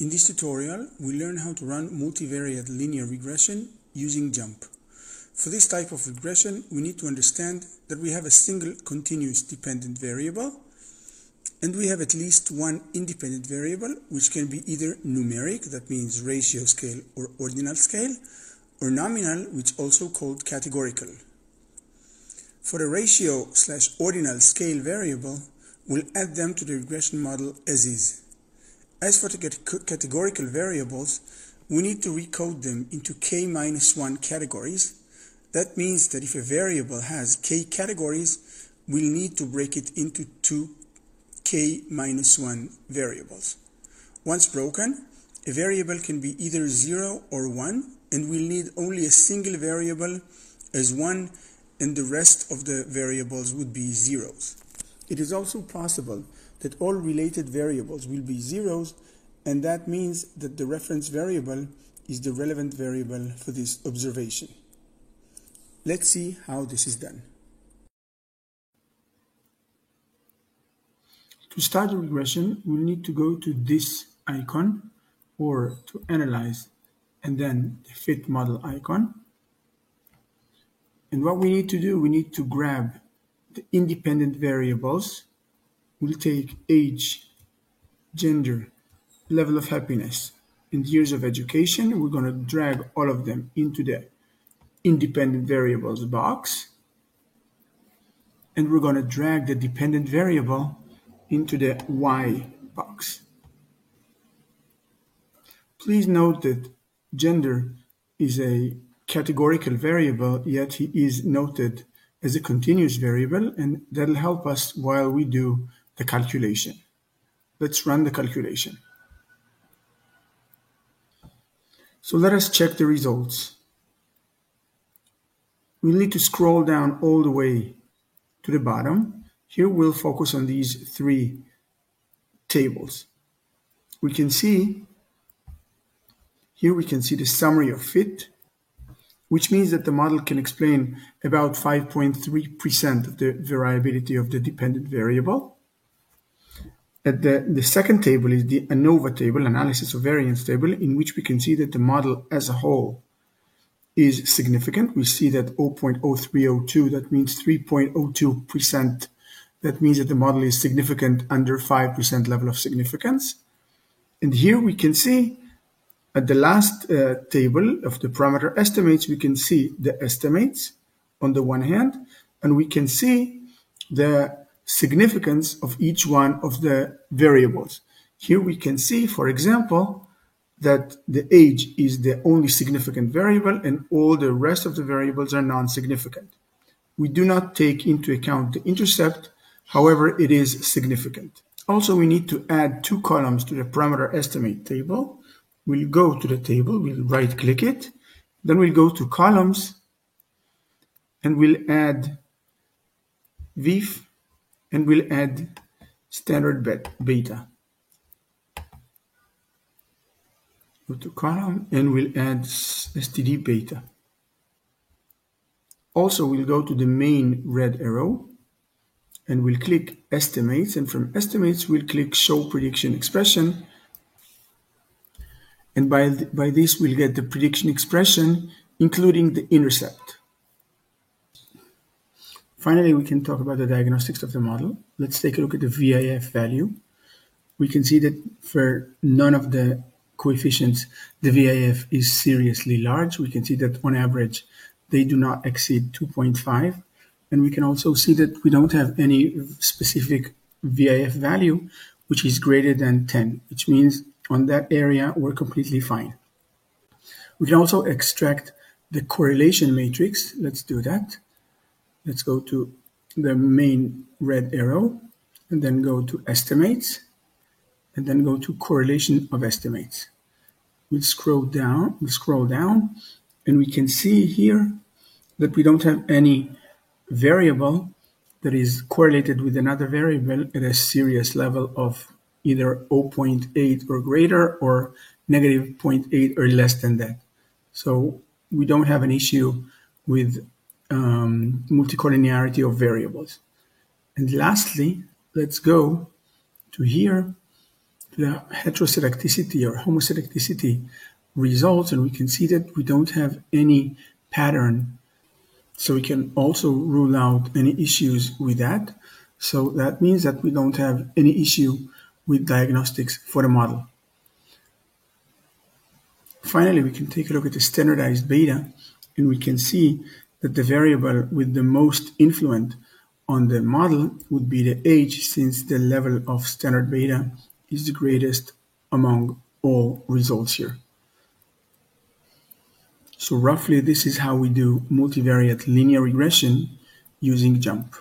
In this tutorial, we learn how to run multivariate linear regression using JUMP. For this type of regression, we need to understand that we have a single continuous dependent variable, and we have at least one independent variable, which can be either numeric, that means ratio scale or ordinal scale, or nominal, which also called categorical. For the ratio/ordinal scale variable, we'll add them to the regression model as is. As for the categorical variables, we need to recode them into k-1 categories. That means that if a variable has k categories, we'll need to break it into two k-1 variables. Once broken, a variable can be either 0 or 1, and we'll need only a single variable as 1, and the rest of the variables would be zeros. It is also possible that all related variables will be zeros, and that means that the reference variable is the relevant variable for this observation. Let's see how this is done. To start the regression, we'll need to go to this icon, or to Analyze, and then the Fit Model icon. And what we need to do, we need to grab the independent variables. We'll take age, gender, level of happiness, and years of education. We're going to drag all of them into the independent variables box. And we're going to drag the dependent variable into the Y box. Please note that gender is a categorical variable, yet he is noted as a continuous variable, and that'll help us while we do the calculation. Let's run the calculation. So let us check the results. We'll need to scroll down all the way to the bottom. Here we'll focus on these three tables. We can see the summary of fit, which means that the model can explain about 5.3% of the variability of the dependent variable. At the second table is the ANOVA table, analysis of variance table, in which we can see that the model as a whole is significant. We see that 0.0302, that means 3.02%. That means that the model is significant under 5% level of significance. And here we can see at the last table of the parameter estimates, we can see the estimates on the one hand, and we can see the significance of each one of the variables. Here we can see, for example, that the age is the only significant variable and all the rest of the variables are non-significant. We do not take into account the intercept, however, it is significant. Also, we need to add two columns to the parameter estimate table. We'll go to the table, we'll right-click it, then we'll go to columns, and we'll add VIF, and we'll add standard beta. Go to column, and we'll add STD beta. Also, we'll go to the main red arrow, and we'll click estimates, and from estimates, we'll click show prediction expression. And by this, we'll get the prediction expression, including the intercept. Finally, we can talk about the diagnostics of the model. Let's take a look at the VIF value. We can see that for none of the coefficients, the VIF is seriously large. We can see that on average, they do not exceed 2.5. And we can also see that we don't have any specific VIF value, which is greater than 10, which means on that area, we're completely fine. We can also extract the correlation matrix. Let's do that. Let's go to the main red arrow, and then go to estimates, and then go to correlation of estimates. We'll scroll down, and we can see here that we don't have any variable that is correlated with another variable at a serious level of either 0.8 or greater, or negative 0.8 or less than that. So we don't have an issue with multicollinearity of variables. And lastly, let's go to here the heteroselectivity or homoselectivity results, and we can see that we don't have any pattern. So we can also rule out any issues with that. So that means that we don't have any issue with diagnostics for the model. Finally, we can take a look at the standardized beta, and we can see that the variable with the most influence on the model would be the age, since the level of standard beta is the greatest among all results here. So roughly, this is how we do multivariate linear regression using JUMP.